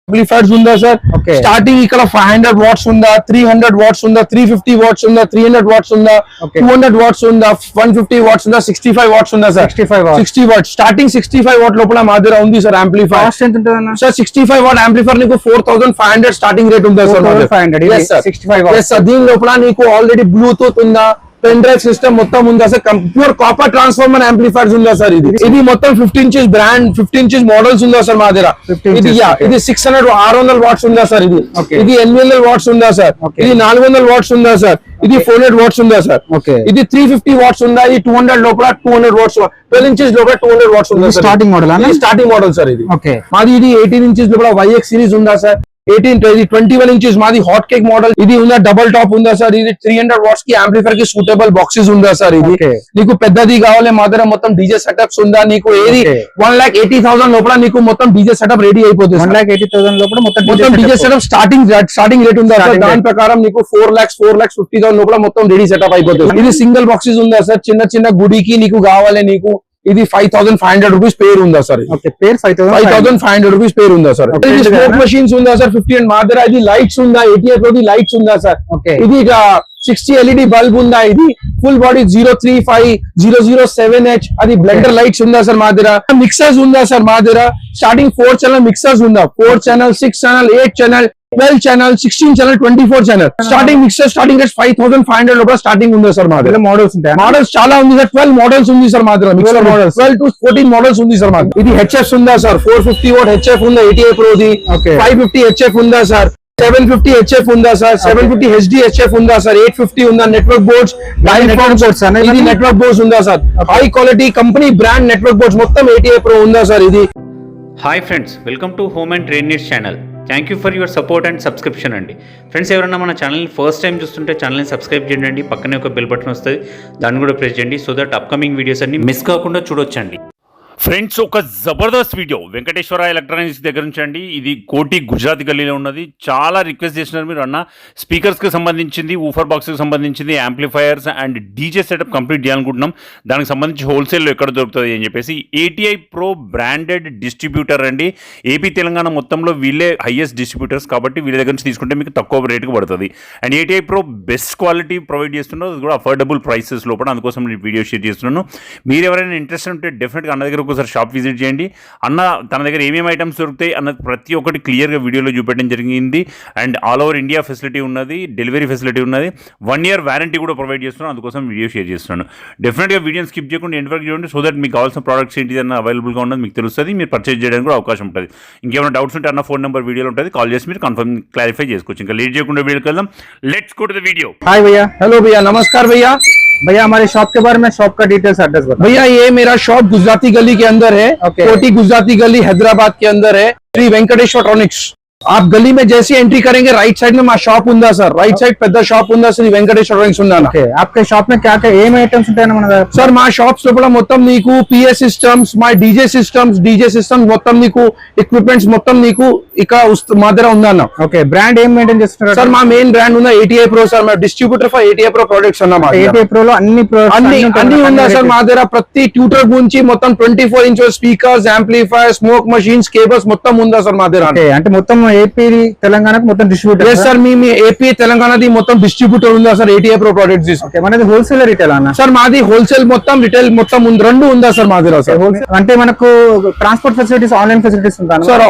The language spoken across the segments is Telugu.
amplifiers ఉందా సార్ స్టార్టింగ్ ఇక్కడ 500 వాట్స్ ఉందా 300 వాట్స్ ఉందా 350 వాట్స్ ఉందా 300 వాట్స్ ఉందా 200 వాట్స్ ఉందా 150 వాట్స్ ఉందా 65 వాట్స్ ఉందా సార్ 60 వాట్స్ స్టార్టింగ్ 65 వాట్ లోపల మా దగ్గర ఉంది సార్ యాంప్లిఫైర్ ఎంత ఉంటుందన్న సార్ 65 వాట్ యాంప్లిఫైర్ నీకు 4500 స్టార్టింగ్ రేట్ ఉంది sir 4500 yes sir 65 what yes sir దీని లోపల నీకు ఆల్రెడీ బ్లూటూత్ ఉందా పెన్ డ్రైవ్ సిస్టమ్ మొత్తం ఉందా sir pure copper transformer amplifiers ఉందా సార్ ఇది మొత్తం 15 ఇంచెస్ బ్రాండ్ 15 ఇంచెస్ మోడల్స్ ఉందా సార్ మా దగ్గర ఇది 600 వాట్స్ ఉందా సార్ ఇది 800 వాట్స్ ఉందా సార్ ఇది 400 వాట్స్ ఉందా సార్ ఇది 400 వాట్స్ ఉందా సార్ ఇది 350 వాట్స్ ఉందా ఇది 200 లోపల 200 వాట్స్ 12 ఇంచెస్ లోపల 200 వాట్స్ ఉందా స్టార్టింగ్ మోడల్ సార్ ఇది మాది ఇది 18 ఇంచెస్ లోపల YX సిరీస్ ఉందా సార్ 21 ఇంచెస్ మాది హాట్ కేక్ మోడల్ ఇది ఉందా డబుల్ టాప్ ఉందా సార్ ఇది 300 వాట్స్ కి యాంప్లిఫైర్ కి సూటబుల్ బాక్సెస్ ఉందా సార్ ఇది నీకు పెద్దది కావాలి మా దగ్గర మొత్తం డీజే సెటప్స్ ఉందా నీకు ఏది 1,80,000 లోపల నీకు మొత్తం డీజే సెటప్ రెడీ అయిపోతుంది 1,80,000 లోపల మొత్తం డీజే సెటప్ స్టార్టింగ్ రేట్ ఉందా సార్ దాని ప్రకారం నీకు 4,50,000 లోపల మొత్తం రెడీ సెటప్ అయిపోతుంది ఇది సింగిల్ బాక్సెస్ ఉందా సార్ చిన్న గుడికి నీకు కావాలి నీకు ఇది 5,500 రూపీస్ పేరు ఉందా సార్ పేరు 5,500 రూపీస్ పేరు ఉందా సార్ ఇది స్మోక్ మెషిన్స్ ఉందా సార్ 50 అండ్ మా దగ్గర ఇది లైట్స్ ఉందా 88 లో లైట్స్ ఉందా సార్ ఇది 60 LED బల్బ్ ఉందా ఇది ఫుల్ బాడీ 035 007H అది బ్లెండర్ లైట్స్ ఉందా సార్ మా దగ్గర మిక్సర్స్ ఉందా సార్ మా దగ్గర స్టార్టింగ్ 4 ఛానల్ మిక్సర్స్ ఉందా 4 channel 6 channel 8 channel 12 channel 16 channel 24 channel starting mixer starting rate 5,500 లోపల స్టార్టింగ్ ఉంది సార్ మా దగ్గర మోడల్స్ చాలా ఉంది సార్ 12 మోడల్స్ ఉంది సార్ మా దగ్గర మిక్సర్ మోడల్స్ 12 to 14 మోడల్స్ ఉంది సార్ మా ఇది హెచ్ఎఫ్ ఉందా సార్ 450 వాట్ హెచ్ఎఫ్ ఉందా 88 ప్రో ది 550 హెచ్ఎఫ్ ఉందా సార్ 750 హెచ్ఎఫ్ ఉందా సార్ 750 హెచ్డి హెచ్ఎఫ్ ఉందా సార్ 850 ఉందా నెట్వర్క్ బోర్డ్స్ ఇది నెట్వర్క్ బోర్డ్స్ ఉందా sir high quality company brand network boards మొత్తం 88 ప్రో ఉందా సార్ ఇది hi friends welcome to home and trade needs channel thank you for your support and subscription అండి ఫ్రెండ్స్ ఎవరైనా మన ఛానల్ని ఫస్ట్ టైం చూస్తుంటే ఛానల్ని సబ్స్క్రైబ్ చేయండి పక్కనే ఒక బెల్ బటన్ వస్తుంది దాన్ని కూడా ప్రెస్ చేయండి సో దట్ అప్కమింగ్ వీడియోస్ అన్ని మిస్ కాకుండా చూడొచ్చండి ఫ్రెండ్స్ ఒక జబర్దస్త్ వీడియో వెంకటేశ్వర ఎలక్ట్రానిక్స్ దగ్గర నుంచి అండి ఇది కోటి గుజరాత్ గల్లీలో ఉన్నది చాలా రిక్వెస్ట్ చేసినారు మీరు అన్న స్పీకర్స్కి సంబంధించింది ఊఫర్ బాక్స్కి సంబంధించింది amplifiers and DJ setup complete చేయాలనుకుంటున్నాం దానికి సంబంధించి హోల్సేల్లో ఎక్కడ దొరుకుతుంది అని చెప్పేసి ATI Pro బ్రాండెడ్ డిస్ట్రిబ్యూటర్ అండి ఏపీ తెలంగాణ మొత్తంలో వీళ్ళే హైయెస్ట్ డిస్ట్రిబ్యూటర్స్ కాబట్టి వీళ్ళ దగ్గర నుంచి తీసుకుంటే మీకు తక్కువ రేటుకు పడుతుంది and ATI Pro best quality provide చేస్తున్నారు అది కూడా అఫోర్డబుల్ ప్రైసెస్ లోపల అందుకోసం నేను వీడియో షేర్ చేస్తున్నాను మీరు ఎవరైనా ఇంట్రెస్ట్ ఉంటే డెఫినెట్గా అన్న దగ్గర ఒకసారి షాప్ విజిట్ చేయండి అన్న తన దగ్గర ఏమేమి ఐటమ్స్ దొరుకుతాయి అన్నది ప్రతి ఒక్కటి క్లియర్గా వీడియోలో చూపెట్టడం జరిగింది and all over India facility ఉన్నది డెలివరీ ఫెసిలిటీ ఉన్నది 1 year వారంటీ కూడా ప్రొవైడ్ చేస్తున్నాను అందుకోసం వీడియో షేర్ చేస్తున్నాను డెఫినెట్గా వీడియోని స్కిప్ చేయకుండా ఎండ్ వరకు చూడండి సో దట్ మీకు కావాల్సిన ప్రోడక్ట్స్ ఏంటి అన్న అవైలబుల్గా ఉన్నది మీకు తెలుస్తుంది మీరు పర్చేజ్ చేయడానికి కూడా అవకాశం ఉంటుంది ఇంకేమైనా డౌట్స్ ఉంటే అన్న ఫోన్ నెంబర్ వీడియోలో ఉంటుంది కాల్ చేసి మీరు కన్ఫర్మ్ క్లారిఫై చేసుకోవచ్చు ఇంకా లేట్ చేయకుండా వీడియోకి వెళ్దాం let's go to the video hi భయ్యా हेलो भैया नमस्कार भैया भैया हमारे शॉप के बारे में शॉप का डिटेल्स एड्रेस बताओ भैया ये मेरा शॉप गुजराती गली के अंदर है कोटी गुजराती गली हैदराबाद के अंदर है श्री वेंकटेश्वर इलेक्ट्रॉनिक्स आप गली में जैसे एंट्री करेंगे राइट साइड में మా షాప్ ఉందా సార్ రైట్ సైడ్ పెద్ద షాప్ ఉందా శ్రీ వెంకటేశ్వర ఎలక్ట్రానిక్స్ ఉందా आपके शॉप में क्या क्या ఏం ఐటమ్స్ ఉంటాయన్న మన దగ్గర సార్ మా షాప్స్ లోపల మొత్తం నీకు పిఎస్ సిస్టమ్స్ మా డీజే సిస్టమ్స్ మొత్తం నీకు ఎక్విప్మెంట్స్ మొత్తం నీకు ఇక్కడ మా దగ్గర ఉందన్న ఓకే బ్రాండ్ ఏం మెయింటైన్ చేస్తున్నారు సార్ మా మెయిన్ బ్రాండ్ ఉందా ATI Pro సార్ మా distributor for ATI Pro products అన్నమాట ATI Pro లో అన్ని ఉందా సార్ మా దగ్గర ప్రతి ట్యూటర్ గురించి మొత్తం 24 inch speakers amplifier smoke machines cables మొత్తం ఉందా సార్ మా దగ్గర అంటే మొత్తం ఏపీ తెలంగాణకు మొత్తం డిస్ట్రిబ్యూటర్ yes సార్ మీ ఏపీ తెలంగాణది మొత్తం డిస్ట్రిబ్యూటర్ ఉందా sir ATI Pro products okay మనది హోల్సేల్ రిటైల్ అన్న సార్ మాది హోల్సేల్ మొత్తం రిటైల్ మొత్తం రెండు ఉందా సార్ మా దగ్గర సార్ అంటే మనకు ట్రాన్స్పోర్ట్ ఫెసిలిటీస్ ఆన్లైన్ ఫెసిలిటీస్ ఉంటాయి సార్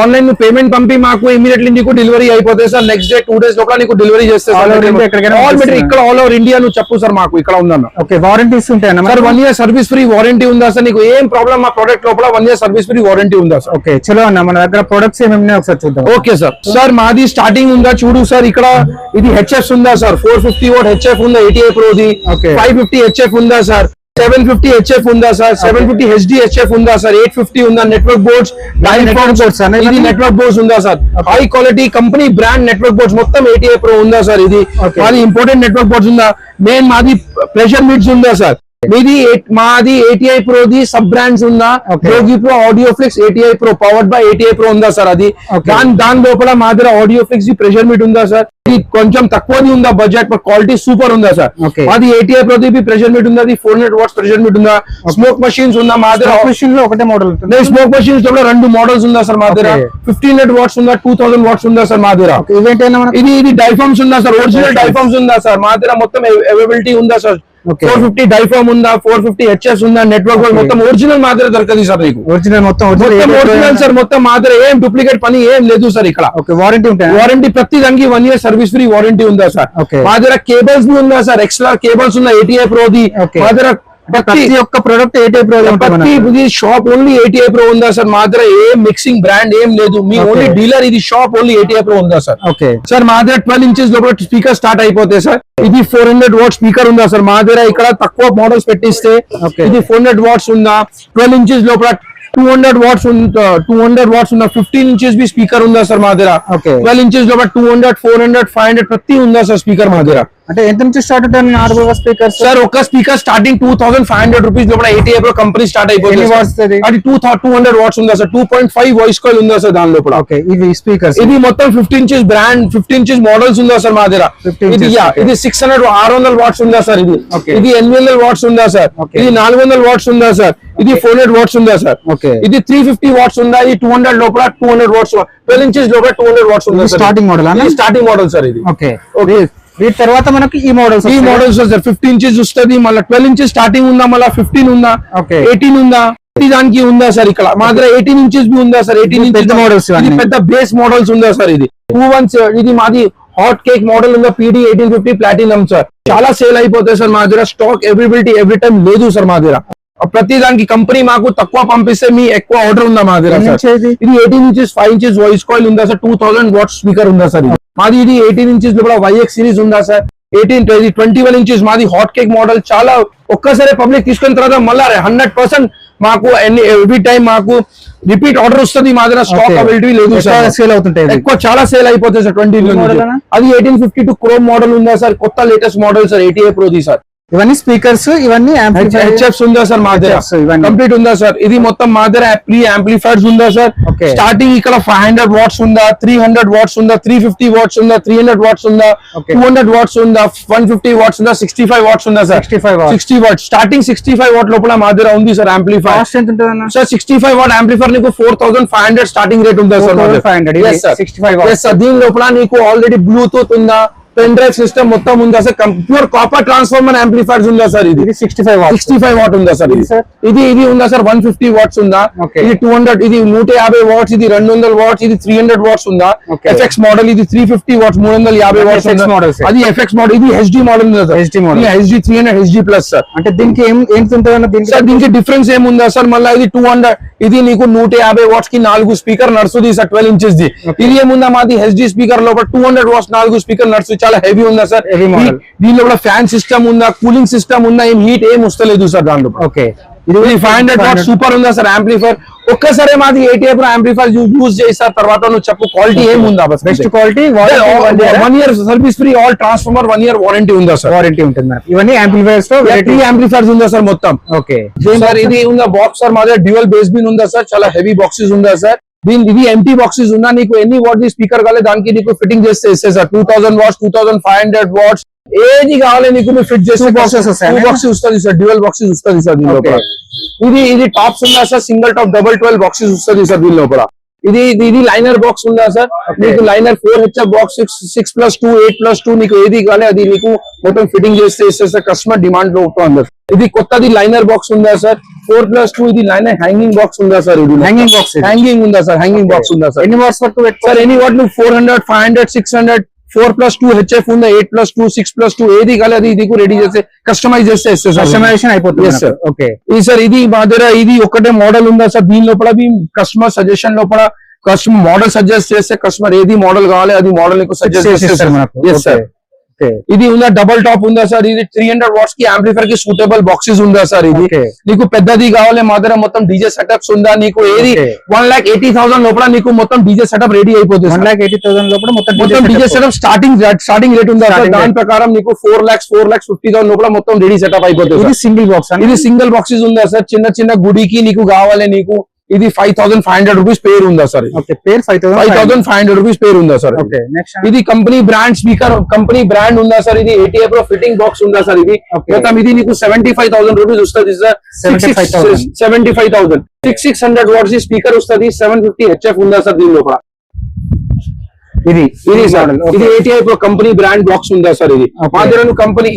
ఆన్లైన్ పేమెంట్ పంపి మాకు ఇమిడియట్లీ నీకు డెలివరీ అయిపోతుంది సార్ నెక్స్ట్ డే 2 days లోపల నీకు డెలివరీ చేస్తే ఇక్కడ ఆల్ ఓవర్ ఇండియా నువ్వు చెప్పు సార్ మాకు ఇక్కడ ఉందన్న ఓకే వారంటీస్ ఉంటాయన్న sir 1 year service free warranty ఉందా సార్ నీకు ఏం ప్రాబ్లం మా ప్రొడక్ట్ లోపల 1 year సర్వీస్ ఫ్రీ వారంటీ ఉందా సార్ ఓకే చలో అన్న మన దగ్గర ప్రొడక్ట్స్ ఏమేమి ఒకసారి చూద్దాం ఓకే సార్ సార్ మాది స్టార్టింగ్ ఉందా చూడు సార్ ఇక్కడ ఇది హెచ్ఎఫ్ ఉందా సార్ 450 వాట్ హెచ్ఎఫ్ ఉందా ATI Pro ది 550 హెచ్ఎఫ్ ఉందా సార్ 750 హెచ్ఎఫ్ ఉందా సార్ 750 హెచ్డి హెచ్ఎఫ్ ఉందా సార్ 850 ఉందా నెట్వర్క్ బోర్డ్స్ ఇది నెట్వర్క్ బోర్డ్స్ ఉందా sir high quality company brand network boards మొత్తం ATI Pro ఉందా సార్ ఇది మాది ఇంపార్టెంట్ నెట్వర్క్ బోర్డ్స్ ఉందా మెయిన్ మాది ప్రెషర్ మీట్స్ ఉందా సార్ మాది ATI Pro ది సబ్ బ్రాండ్స్ ఉందా, Yogi pro, Audioflix, ATI Pro powered by ATI Pro ఉందా సార్. అది దాని లోపల మా దగ్గర ఆడియోఫ్లిక్స్ ది ప్రెషర్ మీట్ ఉందా సార్. ఇది కొంచెం తక్కువది ఉందా బడ్జెట్, బట్ క్వాలిటీ సూపర్ ఉందా సార్. అది ATI Pro the pressure mid ఉందా, 400 వాట్స్ ప్రెషర్ మీట్ ఉందా. స్మోక్ మషీన్స్ ఉందా మా దగ్గర. మెషిన్ లో ఒకటే మోడల్ ఉంటుంది. స్మోక్ మషీన్స్ లో 2 మోడల్స్ ఉందా సార్ మా దగ్గర. 1500 వాట్స్ ఉందా, 2000 వాట్స్ ఉందా సార్ మా దగ్గర. ఇది డైఫామ్స్ ఉందా సార్, ఒరిజినల్ డైఫామ్స్ ఉందా సార్ మా దగ్గర. మొత్తం అవైలబిలిటీ ఉందా సార్. 450 డైఫామ్ ఉందా, 450 HS ఉందా, నెట్వర్క్ మొత్తం ఒరిజినల్ మా దగ్గర దొరకదు సార్. మీకు ఒరిజినల్ మొత్తం ఒరిజినల్ సార్. మొత్తం మా దగ్గర ఏం డూప్లికేట్ పని ఏం లేదు సార్ ఇక్కడ. వారంటీ ఉంటాయి. వారంటీ ప్రతి దానికి 1 year సర్వీస్ ఫ్రీ వారంటీ ఉందా సార్. మా దగ్గర కేబుల్స్ బి ఉందా సార్, ఎక్స్ట్రా కేబుల్స్ ఉందా ATI Pro ది మా దగ్గర. ప్రతి ఒక్క ప్రొడక్ట్ ATI Pro ప్రతి షాప్ ఓన్లీ ATI Pro ఉందా సార్ మా దగ్గర. ఏం మిక్సింగ్ బ్రాండ్ ఏం లేదు. మీ ఓన్లీ డీలర్, ఇది షాప్ ఓన్లీ ATI Pro ఉందా సార్. సార్ మా దగ్గర 12 inches లోపల స్పీకర్ స్టార్ట్ అయిపోతాయి సార్. ఇది 400 వాట్ స్పీకర్ ఉందా సార్ మా దగ్గర. ఇక్కడ తక్కువ మోడల్స్ పెట్టిస్తే ఇది 400 వాట్స్ ఉందా. 12 inches లోపల 200 వాట్స్ 200 వాట్స్ ఉందా. 15 inches బి స్పీకర్ ఉందా సార్ మా దగ్గర. 12 inches లోపల 200, 400, 500 ప్రతి ఉందా సార్ స్పీకర్ మా దగ్గర. అంటే ఎంత నుంచి స్టార్ట్ అవుతాయి నార్మల్ స్పీకర్ సార్? ఒక స్పీకర్ స్టార్టింగ్ 2500 రూపీస్ లోపల ATI Pro కంపెనీ స్టార్ట్ అయిపోతుంది. అది 200 వాట్స్ ఉందా సార్. 2.5 వాయిస్ కాయిల్ ఉందా సార్ దాని లోపల. ఇది స్పీకర్. ఇది మొత్తం 15 inches బ్రాండ్, 15 inches మోడల్స్ ఉందా సార్ మా దగ్గర. ఇది 600 వాట్స్ ఉందా సార్. ఇది 800 వాట్స్ ఉందా సార్. ఇది 400 వాట్స్ ఉందా సార్. ఇది 400 వాట్స్ ఉందా సార్. ఇది 350 వాట్స్ ఉందా. ఇది 200 లోపల 200 వాట్స్, 12 inches లోపల 200 వాట్స్ ఉందా. Starting model. Starting model sir ఇది. వీటి తర్వాత మనకి ఈ మోడల్స్ సార్ 15 inches వస్తుంది. మళ్ళీ 12 inches స్టార్టింగ్ ఉందా, మళ్ళీ 15 ఉందా, 18 ఉందా. దానికి ఉందా సార్ ఇక్కడ మా దగ్గర. 18 inches బి ఉందా సార్. 18 inches మోడల్స్, పెద్ద బేస్ మోడల్స్ ఉందా సార్. ఇది 2 ఇది మాది హాట్ కేక్ మోడల్ ఉందా. PD 1850 platinum sir. చాలా సేల్ అయిపోతాయి సార్ మా దగ్గర. స్టాక్ అవైలబిలిటీ ఎవ్రీ టైం లేదు సార్ మా దగ్గర. ప్రతి దానికి కంపెనీ మాకు తక్కువ పంపిస్తే మీ ఎక్కువ ఆర్డర్ ఉందా మా దగ్గర. ఇది 18 inches 5 inches వాయిస్ కాయిల్ ఉందా సార్. 2000 వాట్స్ స్పీకర్ ఉందా సార్. మాది ఇది 18 inches లోపల YX సిరీస్ ఉందా సార్. 21 inches మాది హాట్ కేక్ మోడల్. చాలా ఒక్కసారి పబ్లిక్ తీసుకున్న తర్వాత మళ్ళీ 100% మాకు ఎవ్రీ టైం మాకు రిపీట్ ఆర్డర్ వస్తుంది మా దగ్గర. స్టాక్ అవైలబిలిటీ లేదు సార్. సేల్ అవుతుంటాయి ఎక్కువ, చాలా సేల్ అయిపోతాయి సార్. 20 అది 1852 క్రోమ్ మోడల్ ఉందా సార్. కొత్త latest model sir ATI Pro the sir. ఇవన్నీ స్పీకర్స్, ఇవన్నీ HFs ఉందా సార్ మా దగ్గర. కంప్లీట్ ఉందా సార్. ఇది మొత్తం మా దగ్గర ప్రీ యాంప్లిఫైర్స్ ఉందా సార్. స్టార్టింగ్ ఇక్కడ 500 వాట్స్ ఉందా, 300 వాట్స్ ఉందా, 350 వాట్స్ ఉందా, 300 వాట్స్ ఉందా, 200 వాట్స్ ఉందా, 150 వాట్స్ ఉందా, 65 వాట్స్ ఉందా సార్. 60 వాట్స్ స్టార్టింగ్ 65 వాట్ లోపల మా దగ్గర ఉంది sir amplifier. Sir 65 what amplifier నీకు 4500 స్టార్టింగ్ రేట్ ఉందా సార్. 65 దీని లోపల నీకు ఆల్రెడీ బ్లూటూత్ ఉందా, పెన్ డ్రైవ్ సిస్టమ్ మొత్తం ఉందా sir. Pure copper transformer amplifiers ఉందా సార్. ఇది 65 వాట్ ఉందా సార్. ఇది ఉందా సార్. 150 వాట్స్ ఉందా. ఇది 200, ఇది 150 వాట్స్, ఇది 200 వాట్స్, ఇది 300 వాట్స్ ఉందా. FX మోడల్ ఇది 350 వాట్స్, 350 వాట్స్. అది FX మోడల్. ఇది HD మోడల్ ఉందా sir. HD 300 HD plus sir. అంటే దీనికి దీనికి డిఫరెన్స్ ఏముందా సార్. మళ్ళీ ఇది 200, ఇది నీకు 150 వాట్స్ కి 4 స్పీకర్ నడుస్తుంది సార్. 12 inches the. ఇది ఏముందా మాది HD స్పీకర్ లోపల 200 వాట్స్ 4 స్పీకర్ నడుస్తుంది. చాలా హెవీ ఉందా సార్. దీనిలో కూడా ఫ్యాన్ సిస్టమ్ ఉందా, కూలింగ్ సిస్టమ్ ఉందా, ఏం హీట్ ఏం వస్తలేదు సార్ దాంట్లో. ఇది 500 వాట్స్ సూపర్ ఉందా సార్ యాంప్లిఫైర్. ఒక్కసారి మాది ATI Pro యాంప్లిఫైర్ యూజ్ చేస్తారు తర్వాత నువ్వు చెప్పు క్వాలిటీ ఏం ఉందా. Best quality, 1 year service free, all transformer 1 year warranty ఉందా సార్. వారంటీ ఉంటుంది. ఇవన్నీ యాంప్లిఫైర్స్ తో యాంప్లిఫైర్స్ ఉందా సార్ మొత్తం. సార్ ఇది ఉందా బాక్స్ సార్ మాది. డ్యూయల్ బేస్ బిన్ ఉందా సార్. చాలా హెవీ బాక్సెస్ ఉందా సార్. ఇది ఎంటీ బాక్సెస్ ఉందా. నీకు ఎన్ని వాట్ ది స్పీకర్ కావాలి దానికి నీకు ఫిట్టింగ్ చేస్తే ఇస్తే సార్. 2000 వాట్స్, 2500 వాట్స్ ఏది కావాలి నీకు మీరు ఫిట్ చేస్తే బాక్సెస్ వస్తుంది సార్. డ్యూయల్ బాక్సెస్ వస్తుంది సార్ దీని లోపల. ఇది టాప్స్ ఉందా సార్. సింగిల్ టాప్ 12 బాక్సెస్ వస్తుంది సార్ దీని లోపల. ఇది లైనర్ బాక్స్ ఉందా సార్. నీకు లైనర్ 4HF బాక్స్ 6+2 8+2 నీకు ఏది కావాలి అది నీకు మొత్తం ఫిట్టింగ్ చేస్తే ఇస్తే సార్. కస్టమర్ డిమాండ్ లో ఉంటుంది. ఇది కొత్తది లైనర్ బాక్స్ ఉందా సార్. 4+2 ఇది లైనర్ హ్యాంగింగ్ బాక్స్ ఉందా సార్. ఇది హ్యాంగింగ్ ఉందా సార్. హ్యాంగింగ్ బాక్స్ ఉందా సార్. ఎన్ని వాట్స్ వరకు సార్. ఎన్ని వాట్ నువ్వు 400 500 600 4+2 HF ఉందా. 8+2 6+2 ఏది కావాలి అది నీకు రెడీ చేస్తే కస్టమైజ్ చేస్తే ఇస్తే సార్. కస్టమైజేషన్ అయిపోతుంది సార్. ఇది సార్ ఇది మా దగ్గర ఇది ఒకటే మోడల్ ఉందా సార్. దీని లోపల కస్టమర్ సజెషన్ లోపల కస్టమర్ మోడల్ సజెస్ట్ చేస్తే కస్టమర్ ఏది మోడల్ కావాలి అది మోడల్ నీకు సజెస్ట్ చేస్తే సార్. ఓకే ఇది ఉందా డబుల్ టాప్ ఉందా సార్ ఇది 300 వాట్స్ కి యాంప్లిఫైర్ కి సూటబుల్ బాక్సెస్ ఉందా సార్ ఇది Okay. నీకు పెద్దది కావాలి మా దగ్గర మొత్తం డీజే సెటప్స్ ఉందా నీకు ఏది Okay. 1,80,000 లోపల నీకు మొత్తం డీజే సెటప్ రెడీ అయిపోతుంది 1,80,000 లోపల మొత్తం మొత్తం డీజే సెటప్ స్టార్టింగ్ రేట్ ఉందా సార్ Starting దాని ప్రకారం నీకు 4,50,000 లోపల మొత్తం రెడీ సెటప్ అయిపోతుంది ఇది సింగిల్ బాక్స్ ఇది సింగిల్ బాక్సెస్ ఉందా సార్ చిన్న చిన్న గుడికి నీకు కావాలి నీకు ఇది 5,500 రూపీస్ పేరు ఉందా సార్ ఓకే పేర్ 5,500 రూపీస్ పేరు ఉందా సార్ ఓకే నెక్స్ట్ ఇది company brand speaker company brand ఉందా సార్ ఇది ATA Pro ఫిట్టింగ్ బాక్స్ ఉందా సార్ ఇది Okay. మొత్తం ఇది నీకు 75,000 రూపీస్ వస్తుంది సార్ 75,000. 75,000 600 వాట్స్ స్పీకర్ వస్తుంది 750 HF ఉందా సార్ దీని లోపల ఇది ఇది సార్ model. ఇది Okay. ATA Pro company brand box ఉందా సార్ ఇది Okay. మా దగ్గర కంపెనీ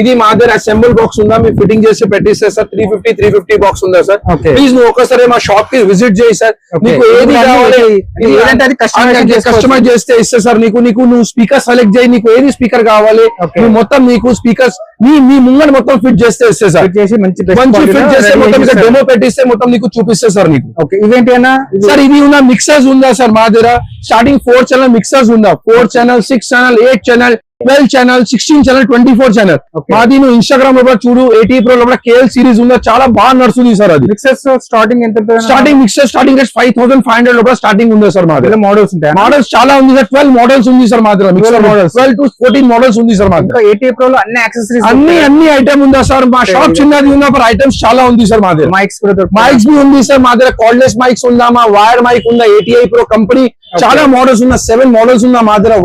ఇది మా దగ్గర అసెంబుల్ బాక్స్ ఉందా మీరు ఫిట్టింగ్ చేసి పెట్టిస్తే సార్ 350 బాక్స్ ఉందా సార్ Okay. ప్లీజ్ నువ్వు ఒకసారి మా షాప్ కి విజిట్ చేయి సార్ Okay. నీకు ఏది ఇది కావాలి ఇది ఏదంటే అది కస్టమైజ్ చేస్తే ఇస్తే సార్ నీకు నువ్వు స్పీకర్ సెలెక్ట్ చేయి నీకు ఏది స్పీకర్ కావాలి Okay. నువ్వు మొత్తం నీకు స్పీకర్స్ మీ ముంగడ మొత్తం ఫిట్ చేస్తే ఇస్తే సార్ ఫిట్ చేసి మంచి మంచి ఫిట్ చేస్తే మొత్తం డెమో పెట్టిస్తే మొత్తం నీకు చూపిస్తే సార్ నీకు ఓకే ఇవేంటి అన్న సార్ ఇది ఉన్న మిక్సర్స్ ఉందా సార్ మా దగ్గర స్టార్టింగ్ 4 ఛానల్ మిక్సర్స్ ఉందా 4 channel 6 channel 8 channel 12 channel 16 channel 24 channel Okay. మాది నువ్వు ఇన్స్టాగ్రామ్ లో కూడా చూడు ATA Pro లో KL సిరీస్ ఉందా చాలా బాగా నడుస్తుంది సార్ అది మిక్సర్స్ స్టార్టింగ్ ఎంత స్టార్టింగ్ మిక్సర్ స్టార్టింగ్ రేట్ 5,500 లోపల స్టార్టింగ్ ఉంది సార్ మా దగ్గర మోడల్స్ ఉంటాయి మోడల్స్ చాలా ఉంది సార్ 12 మోడల్స్ ఉంది సార్ మా దగ్గర మిక్సర్ 12 మోడల్స్ 12 to 14 మోడల్స్ ఉంది సార్ మా దగ్గర ఇంకా ATA Pro లో అన్ని యాక్సెసరీస్ అన్ని ఐటమ్ ఉందా సార్ మా Okay. షాప్ చిన్నది ఉందా पर ఐటమ్స్ చాలా ఉంది సార్ మా దగ్గర మైక్స్ కూడా దొరుకుతాయి మైక్స్ भी ఉంది సార్ మా దగ్గర కార్డ్లెస్ మైక్స్ ఉందా మా వైర్ మైక్ ఉందా ATA Pro కంపెనీ చాలా మోడల్స్ ఉందా 7 మోడల్స్ ఉందా మా దగ్గర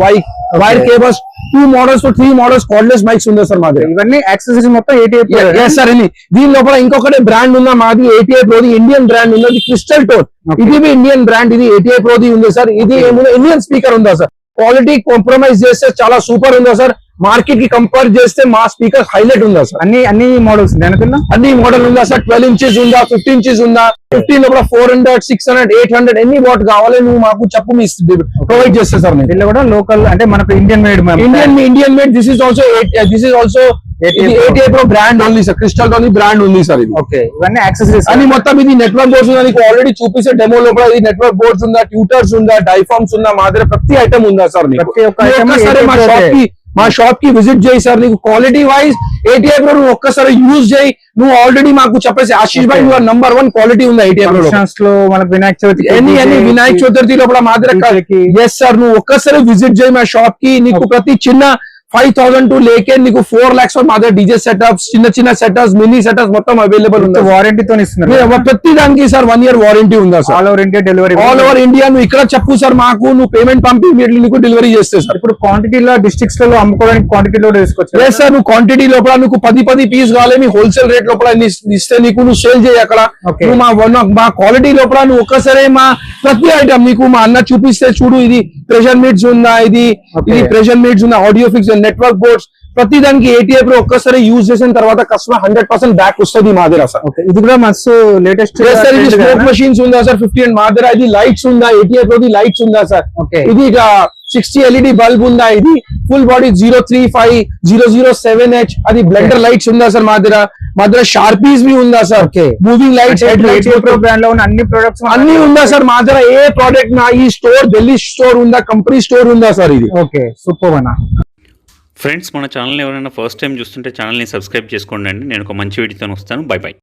wire cables 2 models 3 models cardless mics ఉందా సార్ మా దగ్గర ఇవన్నీ యాక్సెసరీస్ మొత్తం ATA Pro ఎస్ సార్ ఇది దీని లోపల ఇంకొకటి బ్రాండ్ ఉందా మాది ATA Pro the Indian brand ఉంది క్రిస్టల్ టోన్ Okay. ఇది ఇండియన్ బ్రాండ్ ఇది ATA Pro ది ఉంది సార్ ఇది ఏముంది ఇండియన్ స్పీకర్ ఉందా సార్ క్వాలిటీ కాంప్రమైజ్ చేస్తే చాలా సూపర్ ఉందా సార్ మార్కెట్ కి కంపేర్ చేస్తే మా స్పీకర్ హైలైట్ ఉందా సార్ అన్ని మోడల్స్ ఉంటాయి అనుకున్నా అన్ని మోడల్ ఉందా సార్ 12 ఇంచెస్ ఉందా 15 ఇంచెస్ ఉందా 15 లోపల 400 600 800 ఎన్ని వాట్ కావాలి నువ్వు మాకు చెప్పు మీ ప్రొవైడ్ చేస్తే సార్ నేను దీనిలో కూడా లోకల్ అంటే మనకు Indian made Indian made this is also ATA Pro brand only sir crystal tone brand ఉంది సార్ ఇది ఓకే ఇవన్నీ యాక్సెసరీస్ అని మొత్తం ఇది నెట్వర్క్ బోర్డ్స్ ఉందా నీకు ఆల్రెడీ చూపిస్తే డెమో లోపల ఇది నెట్వర్క్ బోర్డ్స్ ఉందా ట్యూటర్స్ ఉందా డైఫార్మ్స్ ఉందా మా దగ్గర ప్రతి ఐటమ్ ఉందా సార్ నీకు ప్రతి ఒక్క item ఒక్కసారి ATA మా షాప్ కి విజిట్ చేయి సార్ నీకు క్వాలిటీ వైజ్ ATA Pro నువ్వు ఒక్కసారి యూజ్ చేయి నువ్వు ఆల్రెడీ మాకు చెప్పేసి ఆశీష్ భాయ్ నువ్వు నంబర్ 1 క్వాలిటీ ఉంది ATA Pro లో ఫంక్షన్స్ లో మనకు వినాయక చవితి ఎన్ని వినాయక చతుర్థి లోపల మా దగ్గర ఎస్ సార్ నువ్వు ఒక్కసారి విజిట్ చేయి మా షాప్ కి నీకు ప్రతి చిన్న 5,000 టు లేకే నీకు 4 lakhs మా దగ్గర డీజే సెటప్స్ చిన్న సెటప్స్ మినీ సెటప్స్ మొత్తం అవైలబుల్ ఉంది వారంటీతో ఇస్తున్నారు ప్రతి దానికి సార్ 1 year వారంటీ ఉందా sir all over India delivery all over India నువ్వు ఇక్కడ చెప్పు సార్ మాకు నువ్వు పేమెంట్ పంపి ఇమీడియట్లీ నీకు డెలివరీ చేస్తే సార్ ఇప్పుడు క్వాంటిటీలో డిస్ట్రిక్ట్స్ లో అమ్ముకోవడానికి క్వాంటిటీలో తీసుకోవచ్చు లేదు సార్ నువ్వు క్వాంటిటీ లోపల నువ్వు 10 పీస్ కావాలి మీ హోల్సేల్ రేట్ లోపల ఇస్తే నీకు నువ్వు సేల్ చేయి అక్కడ Okay. నువ్వు మా క్వాలిటీ లోపల నువ్వు ఒక్కసారి మా ప్రతి ఐటమ్ నీకు మా అన్న చూపిస్తే చూడు ఇది ప్రెషర్ మీట్స్ ఉందా ఇది ప్రెషర్ మీట్స్ ఉందా ఆడియో ఫిక్స్ నెట్వర్క్ బోర్డ్స్ ప్రతి దానికి ATA Pro ఒక్కసారి యూజ్ చేసిన తర్వాత కస్టమర్ 100% బ్యాక్ వస్తుంది మా దగ్గర సార్ ఓకే ఇది కూడా మస్తు లేటెస్ట్ సార్ ఇది స్మోక్ మెషిన్స్ ఉందా సార్ 50 అండ్ మా దగ్గర ఇది లైట్స్ ఉందా ATA Pro ది లైట్స్ ఉందా సార్ Okay. ఇది 60 LED బల్బ్ ఉందా ఇది ఫుల్ బాడీ 035 007H అది బ్లెండర్ లైట్స్ ఉందా సార్ మా దగ్గర షార్పీస్ भी ఉందా sir Okay. Moving lights ATA Pro brand లో ఉన్న అన్ని ప్రొడక్ట్స్ అన్ని ఉందా సార్ మా దగ్గర ఏ ప్రోడక్ట్ నా ఈ స్టోర్ ఢిల్లీ స్టోర్ ఉందా కంపెనీ స్టోర్ ఉందా సార్ ఇది ఓకే సూపర్ అన్న ఫ్రెండ్స్ మన ఛానల్ ఎవరైనా ఫస్ట్ టైం చూస్తుంటే ఛానల్ని సబ్స్క్రైబ్ చేసుకోండి అండి నేను ఒక మంచి వీడియోతో వస్తాను బై బై